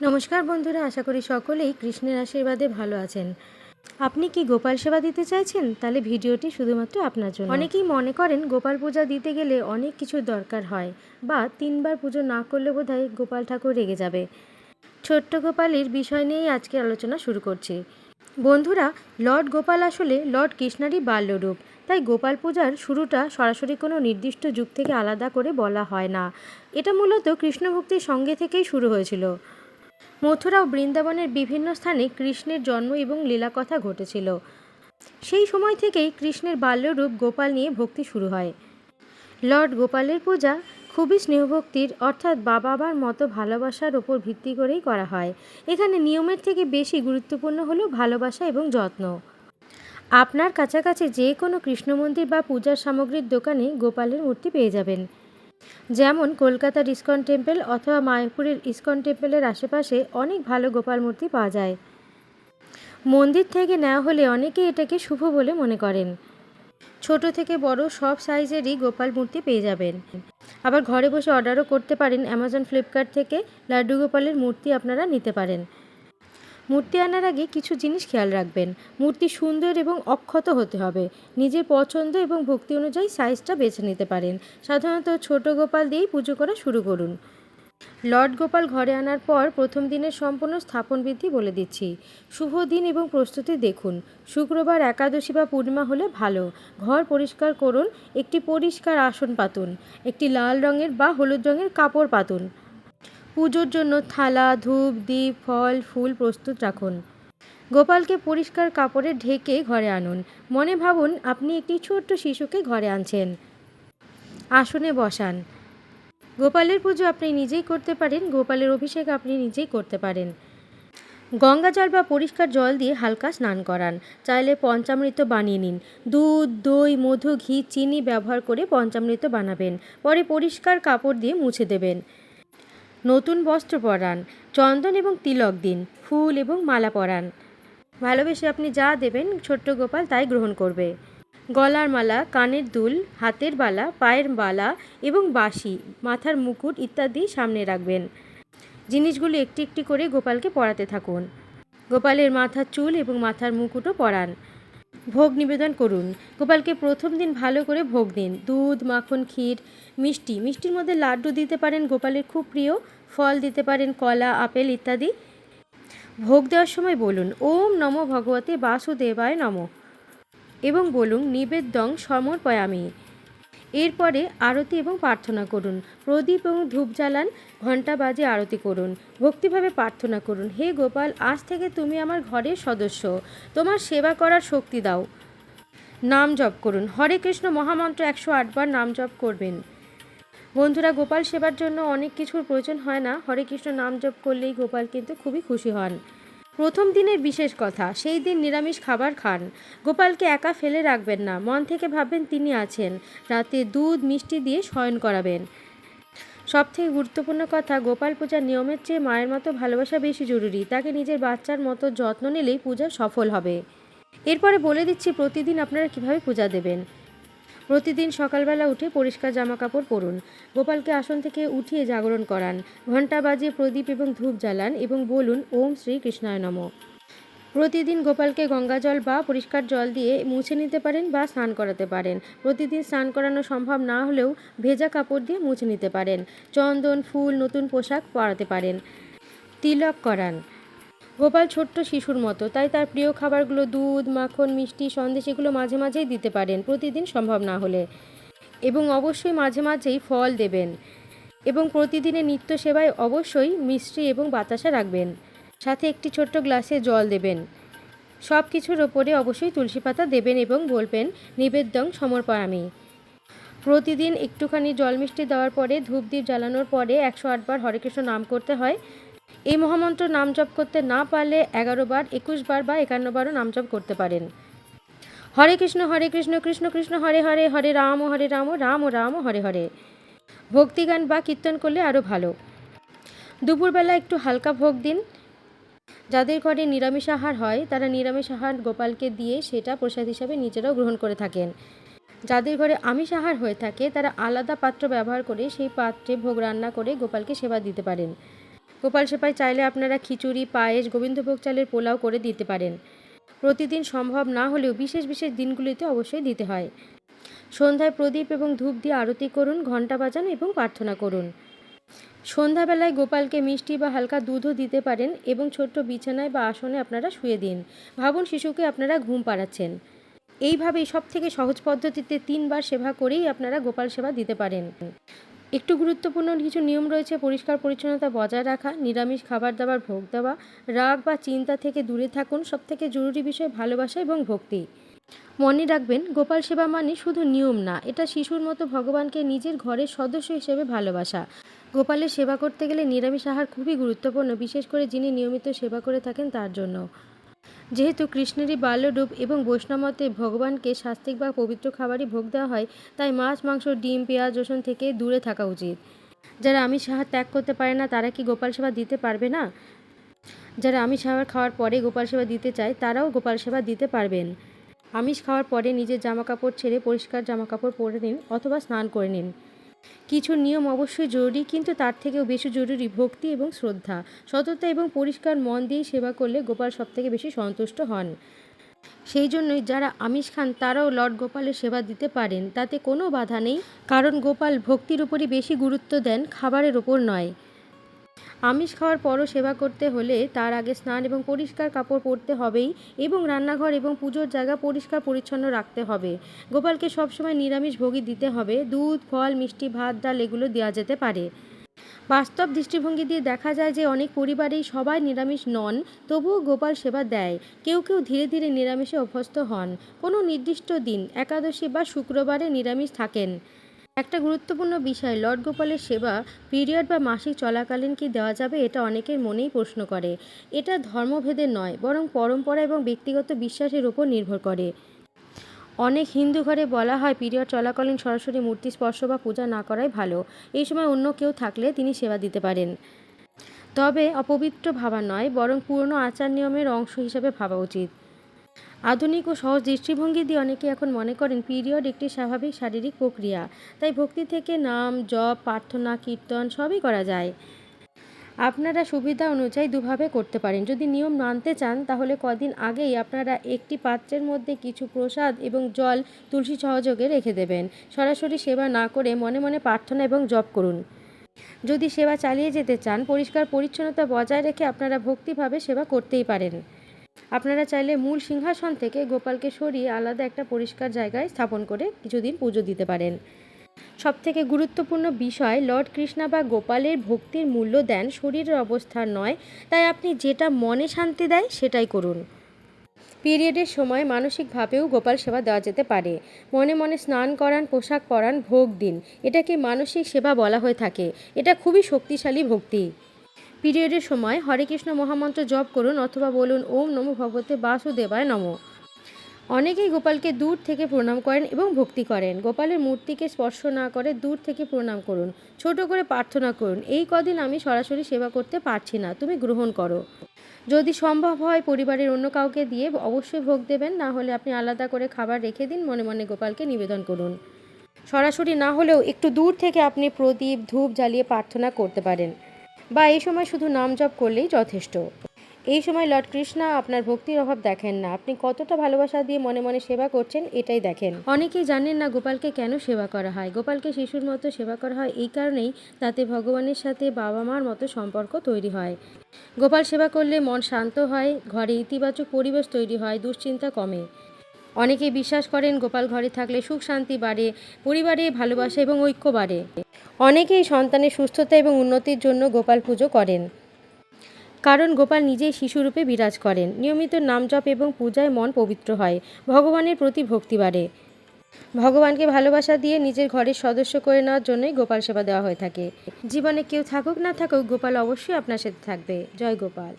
নমস্কার বন্ধুরা, আশা করি সকলেই কৃষ্ণের আশীর্বাদে ভালো আছেন। আপনি কি গোপাল সেবা দিতে চাইছেন? তাহলে ভিডিওটি শুধুমাত্র আপনার জন্য। অনেকেই মনে করেন গোপাল পূজা দিতে গেলে অনেক কিছুর দরকার হয়, বা 3বার পুজো না করলে বোধহয় গোপাল ঠাকুর রেগে যাবে। ছোট্ট গোপালের বিষয় নিয়েই আজকে আলোচনা শুরু করছি। বন্ধুরা, লর্ড গোপাল আসলে লর্ড কৃষ্ণেরই বাল্যরূপ। তাই গোপাল পূজার শুরুটা সরাসরি কোনো নির্দিষ্ট যুগ থেকে আলাদা করে বলা হয় না। এটা মূলত কৃষ্ণ ভক্তির সঙ্গে থেকেই শুরু হয়েছিল। মথুরা ও বৃন্দাবনের বিভিন্ন স্থানে কৃষ্ণের জন্ম এবং লীলাকথা ঘটেছিল। সেই সময় থেকেই কৃষ্ণের বাল্যরূপ গোপাল নিয়ে ভক্তি শুরু হয়। লর্ড গোপালের পূজা খুবই স্নেহভক্তির, অর্থাৎ বাবার মতো ভালোবাসার ওপর ভিত্তি করেই করা হয়। এখানে নিয়মের থেকে বেশি গুরুত্বপূর্ণ হলো ভালোবাসা এবং যত্ন। আপনার কাছাকাছি যে কোনো কৃষ্ণ মন্দির বা পূজার সামগ্রীর দোকানে গোপালের মূর্তি পেয়ে যাবেন। যেমন কলকাতার ইস্কন টেম্পল অথবা মায়াপুরের ইস্কন টেম্পলের আশেপাশে অনেক ভালো গোপাল মূর্তি পাওয়া যায়। মন্দির থেকে নেওয়া হলে অনেকেই এটাকে শুভ বলে মনে করেন। ছোট থেকে বড় সব সাইজেরই গোপাল মূর্তি পেয়ে যাবেন। আবার ঘরে বসে অর্ডারও করতে পারেন। অ্যামাজন, ফ্লিপকার্ট থেকে লাড্ডু গোপালের মূর্তি আপনারা নিতে পারেন। মূর্তি আনার আগে কিছু জিনিস খেয়াল রাখবেন। মূর্তি সুন্দর এবং অক্ষত হতে হবে। নিজের পছন্দ এবং ভক্তি অনুযায়ী সাইজটা বেছে নিতে পারেন। সাধারণত ছোট গোপাল দিয়েই পুজো করা শুরু করুন। লর্ড গোপাল ঘরে আনার পর প্রথম দিনের সম্পূর্ণ স্থাপন বিধি বলে দিচ্ছি। শুভ দিন এবং প্রস্তুতি দেখুন। শুক্রবার, একাদশী বা পূর্ণিমা হলে ভালো। ঘর পরিষ্কার করুন। একটি পরিষ্কার আসন পাতুন। একটি লাল রঙের বা হলুদ রঙের কাপড় পাতুন। পুজোর জন্য থালা, ধূপ, দীপ, ফল, ফুল প্রস্তুত রাখুন। গোপালকে পরিষ্কার কাপড়ে ঢেকে ঘরে আনুন। মনে ভাবুন আপনি একটি ছোট্ট শিশুকে ঘরে আনছেন। আসনে বসান। গোপালের পুজো আপনি নিজেই করতে পারেন। গোপালের অভিষেক আপনি নিজেই করতে পারেন। গঙ্গা জল বা পরিষ্কার জল দিয়ে হালকা স্নান করান। চাইলে পঞ্চামৃত বানিয়ে নিন। দুধ, দই, মধু, ঘি, চিনি ব্যবহার করে পঞ্চামৃত বানাবেন। পরে পরিষ্কার কাপড় দিয়ে মুছে দেবেন। নতুন বস্ত্র পরান। চন্দন এবং তিলক দিন। ফুল এবং মালা পরান। ভালোবেসে আপনি যা দেবেন ছোট্ট গোপাল তাই গ্রহণ করবে। গলার মালা, কানের দুল, হাতের বালা, পায়ের বালা এবং বাঁশি, মাথার মুকুট ইত্যাদি সামনে রাখবেন। জিনিসগুলো একটি একটি করে গোপালকে পরাতে থাকুন। গোপালের মাথার চুল এবং মাথার মুকুটও পরান। ভোগ নিবেদন করুন। গোপালকে প্রথম দিন ভালো করে ভোগ দিন। দুধ, মাখন, ক্ষীর, মিষ্টি। মিষ্টির মধ্যে লাড্ডু দিতে পারেন, গোপালের খুব প্রিয়। ফল দিতে পারেন, কলা, আপেল ইত্যাদি। ভোগ দেওয়ার সময় বলুন ওম নমো ভগবতে বাসুদেবায় নমঃ এবং বলুন নিবেদ্যং সমর্পয়ামি। এরপরে আরতি এবং প্রার্থনা করুন। প্রদীপ এবং ধূপ জ্বালান, ঘণ্টা বাজে আরতি করুন। ভক্তিভাবে প্রার্থনা করুন, হে গোপাল, আজ থেকে তুমি আমার ঘরের সদস্য। তোমার সেবা করার শক্তি দাও। নাম জপ করুন। হরে কৃষ্ণ মহামন্ত্র 108 বার নাম জপ করবেন। বন্ধুরা, গোপাল সেবার জন্য অনেক কিছুর প্রয়োজন হয় না। হরে কৃষ্ণ নাম জপ করলেই গোপাল কিন্তু খুবই খুশি হন। প্রথম দিনের বিশেষ কথা, সেই দিন নিরামিষ খাবার খান। গোপালকে একা ফেলে রাখবেন না। মন থেকে ভাববেন তিনি আছেন। রাতে দুধ, মিষ্টি দিয়ে শয়ন করাবেন। সবথেকে গুরুত্বপূর্ণ কথা, গোপাল পূজার নিয়মের চেয়ে মায়ের মতো ভালোবাসা বেশি জরুরি। তাকে নিজের বাচ্চার মতো যত্ন নিলেই পূজা সফল হবে। এরপরে বলে দিচ্ছি প্রতিদিন আপনারা কিভাবে পূজা দেবেন। প্রতিদিন সকালবেলা উঠে পরিষ্কার জামাকাপড় পরুন। গোপালকে আসন থেকে উঠিয়ে জাগরণ করান। ঘণ্টা বাজিয়ে প্রদীপ এবং ধূপ জ্বালান এবং বলুন ওম শ্রী কৃষ্ণায় নমঃ। প্রতিদিন গোপালকে গঙ্গা জল বা পরিষ্কার জল দিয়ে মুছে নিতে পারেন বা স্নান করাতে পারেন। প্রতিদিন স্নান করানো সম্ভব না হলেও ভেজা কাপড় দিয়ে মুছে নিতে পারেন। চন্দন, ফুল, নতুন পোশাক পরাতে পারেন। তিলক করান। গোপাল ছোট্ট শিশুর মতো, তাই তার প্রিয় খাবারগুলো দুধ, মাখন, মিষ্টি, সন্দেশ এগুলো মাঝে মাঝেই দিতে পারেন, প্রতিদিন সম্ভব না হলে। এবং অবশ্যই মাঝে মাঝেই ফল দেবেন। এবং প্রতিদিনের নিত্য সেবায় অবশ্যই মিষ্টি এবং বাতাসা রাখবেন। সাথে একটি ছোট্ট গ্লাসে জল দেবেন। সব কিছুর ওপরে অবশ্যই তুলসী পাতা দেবেন এবং বলবেন নিবেদ্যং সমর্পয়ামি। প্রতিদিন একটুখানি জল মিষ্টি দেওয়ার পরে ধূপ দ্বীপ জ্বালানোর পরে 108 বার হরে কৃষ্ণ নাম করতে হয়। এই মহামন্ত্র নাম জপ করতে না পারলে 11 বার, 21 বার বা 51 বারও নাম জপ করতে পারেন। হরে কৃষ্ণ কৃষ্ণ কৃষ্ণ হরে হরে, হরে রাম রাম রাম হরে হরে। ভক্তিগান বা কীর্তন করলে আরও ভালো। দুপুরবেলা একটু হালকা ভোগ দিন। যাদের ঘরে নিরামিষ আহার হয় তারা নিরামিষ আহার গোপালকে দিয়ে সেটা প্রসাদ হিসাবে নিজেরাও গ্রহণ করে থাকেন। যাদের ঘরে আমিষ আহার হয়ে থাকে তারা আলাদা পাত্র ব্যবহার করে সেই পাত্রে ভোগ রান্না করে গোপালকে সেবা দিতে পারেন। গোপাল সেবায় চাইলে আপনারা খিচুড়ি, পায়েস, গোবিন্দভোগ চালের পোলাও করে দিতে পারেন। প্রতিদিন সম্ভব না হলেও বিশেষ বিশেষ দিনগুলিতে অবশ্যই দিতে হয়। সন্ধ্যায় প্রদীপ এবং ধূপ দিয়ে আরতি করুন, ঘণ্টা বাজান এবং প্রার্থনা করুন। সন্ধ্যাবেলায় গোপালকে মিষ্টি বা হালকা দুধও দিতে পারেন এবং ছোট্ট বিছানায় বা আসনে আপনারা শুয়ে দিন। ভাবুন শিশুকে আপনারা ঘুম পাড়াচ্ছেন। এইভাবেই সবথেকে সহজ পদ্ধতিতে 3 বার সেবা করেই আপনারা গোপাল সেবা দিতে পারেন। একটু গুরুত্বপূর্ণ কিছু নিয়ম রয়েছে। পরিষ্কার পরিচ্ছন্নতা বজায় রাখা, নিরামিষ খাবার দাবার ভোগ দেওয়া, রাগ বা চিন্তা থেকে দূরে থাকুন। সবথেকে জরুরি বিষয় ভালোবাসা এবং ভক্তি। মনে রাখবেন, গোপাল সেবা মানে শুধু নিয়ম না, এটা শিশুর মতো ভগবানকে নিজের ঘরের সদস্য হিসেবে ভালোবাসা। গোপালের সেবা করতে গেলে নিরামিষ আহার খুবই গুরুত্বপূর্ণ, বিশেষ করে যিনি নিয়মিত সেবা করে থাকেন তার জন্য। যেহেতু কৃষ্ণেরই বাল্যরূপ এবং বৈষ্ণবমতে ভগবানকে সাত্ত্বিক বা পবিত্র খাবারই ভোগ দেওয়া হয়, তাই মাছ, মাংস, ডিম, পেঁয়াজ, রসুন থেকে দূরে থাকা উচিত। যারা আমিষ আহার ত্যাগ করতে পারে না তারা কি গোপাল সেবা দিতে পারবে না? যারা আমিষ আহার খাওয়ার পরে গোপাল সেবা দিতে চায় তারাও গোপাল সেবা দিতে পারবেন। আমিষ খাওয়ার পরে নিজের জামাকাপড় ছেড়ে পরিষ্কার জামাকাপড় পরে নিন অথবা স্নান করে নিন। কিছু নিয়ম অবশ্যই জরুরি, কিন্তু তার থেকেও বেশি জরুরি ভক্তি এবং শ্রদ্ধা। সততা এবং পরিষ্কার মন দিয়ে সেবা করলে গোপাল সবথেকে বেশি সন্তুষ্ট হন। সেই জন্যই যারা আমিষ খান তারাও লর্ড গোপালের সেবা দিতে পারেন, তাতে কোনো বাধা নেই, কারণ গোপাল ভক্তির উপরই বেশি গুরুত্ব দেন, খাবারের ওপর নয়। আমিষ খাওয়ার পরও সেবা করতে হলে তার আগে স্নান এবং পরিষ্কার কাপড় পরতে হবেই, এবং রান্নাঘর এবং পুজোর জায়গা পরিষ্কার পরিচ্ছন্ন রাখতে হবে। গোপালকে সবসময় নিরামিষ ভোগই দিতে হবে। দুধ, ফল, মিষ্টি, ভাত, ডাল এগুলো দেওয়া যেতে পারে। বাস্তব দৃষ্টিভঙ্গি দিয়ে দেখা যায় যে অনেক পরিবারেই সবাই নিরামিষ নন, তবুও গোপাল সেবা দেয়। কেউ কেউ ধীরে ধীরে নিরামিষে অভ্যস্ত হন, কোনো নির্দিষ্ট দিন, একাদশী বা শুক্রবারে নিরামিষ থাকেন। একটা গুরুত্বপূর্ণ বিষয়, লর্ড গোপালের সেবা পিরিয়ড বা মাসিক চলাকালীন কি দেওয়া যাবে, এটা অনেকের মনেই প্রশ্ন করে। এটা ধর্মভেদে নয়, বরং পরম্পরা এবং ব্যক্তিগত বিশ্বাসের উপর নির্ভর করে। অনেক হিন্দু ঘরে বলা হয় পিরিয়ড চলাকালীন সরাসরি মূর্তি স্পর্শ বা পূজা না করাই ভালো। এই সময় অন্য কেউ থাকলে তিনি সেবা দিতে পারেন, তবে অপবিত্র ভাবা নয়, বরং পুরনো আচার নিয়মের অংশ হিসেবে ভাবা উচিত। আধুনিক ও সহজ দৃষ্টিভঙ্গি দিয়ে অনেকে এখন মনে করেন পিরিয়ড একটি স্বাভাবিক শারীরিক প্রক্রিয়া, তাই ভক্তি থেকে নাম, জপ, প্রার্থনা, কীর্তন সবই করা যায়। আপনারা সুবিধা অনুযায়ী দুভাবে করতে পারেন। যদি নিয়ম মানতে চান তাহলে কদিন আগেই আপনারা একটি পাত্রের মধ্যে কিছু প্রসাদ এবং জল তুলসী সহযোগে রেখে দেবেন। সরাসরি সেবা না করে মনে মনে প্রার্থনা এবং জপ করুন। যদি সেবা চালিয়ে যেতে চান, পরিষ্কার পরিচ্ছন্নতা বজায় রেখে আপনারা ভক্তিভাবে সেবা করতেই পারেন। আপনারা চাইলে মূল সিংহাসন থেকে গোপালকে সরিয়ে আলাদা একটা পরিষ্কার জায়গায় স্থাপন করে কিছুদিন পুজো দিতে পারেন। সবথেকে গুরুত্বপূর্ণ বিষয়, লর্ড কৃষ্ণা বা গোপালের ভক্তির মূল্য দেন, শরীরের অবস্থার নয়। তাই আপনি যেটা মনে শান্তি দেয় সেটাই করুন। পিরিয়ডের সময় মানসিকভাবেও গোপাল সেবা দেওয়া যেতে পারে। মনে মনে স্নান করান, পোশাক পরান, ভোগ দিন। এটাকে মানসিক সেবা বলা হয়ে থাকে। এটা খুবই শক্তিশালী ভক্তি। পিরিয়ডের সময় হরে কৃষ্ণ মহামন্ত্র জপ করুন অথবা বলুন ওম নমো ভগবতে বাসুদেবায় নমঃ। অনেকেই গোপালকে দূর থেকে প্রণাম করেন এবং ভক্তি করেন। গোপালের মূর্তিকে স্পর্শ না করে দূর থেকে প্রণাম করুন, ছোট করে প্রার্থনা করুন, এই কদিন আমি সরাসরি সেবা করতে পারছি না, তুমি গ্রহণ করো। যদি সম্ভব হয় পরিবারের অন্য কাউকে দিয়ে অবশ্যই ভোগ দেবেন, না হলে আপনি আলাদা করে খাবার রেখে দিন, মনে মনে গোপালকে নিবেদন করুন। সরাসরি না হলেও একটু দূর থেকে আপনি প্রদীপ, ধূপ জ্বালিয়ে প্রার্থনা করতে পারেন, বা এই সময় শুধু নাম জপ করলেই যথেষ্ট। এই সময় লর্ড কৃষ্ণা আপনার ভক্তির অভাব দেখেন না, আপনি কতটা ভালোবাসা দিয়ে মনে মনে সেবা করছেন এটাই দেখেন। অনেকেই জানেন না গোপালকে কেন সেবা করা হয়। গোপালকে শিশুর মতো সেবা করা হয় এই কারণেই, তাতে ভগবানের সাথে বাবা মার মতো সম্পর্ক তৈরি হয়। গোপাল সেবা করলে মন শান্ত হয়, ঘরে ইতিবাচক পরিবেশ তৈরি হয়, দুশ্চিন্তা কমে। অনেকেই বিশ্বাস করেন গোপাল ঘরে থাকলে সুখ শান্তি বাড়ে, পরিবারে ভালোবাসা এবং ঐক্য বাড়ে। অনেকেই সন্তানের সুস্থতা এবং উন্নতির জন্য গোপাল পুজো করেন, কারণ গোপাল নিজেই শিশুরূপে বিরাজ করেন। নিয়মিত নাম জপ এবং পূজায় মন পবিত্র হয়, ভগবানের প্রতি ভক্তি বাড়ে। ভগবানকে ভালোবাসা দিয়ে নিজের ঘরের সদস্য করে নেওয়ার জন্যই গোপাল সেবা দেওয়া হয়ে থাকে। জীবনে কেউ থাকুক না থাকুক, গোপাল অবশ্যই আপনার সাথে থাকবে। জয় গোপাল।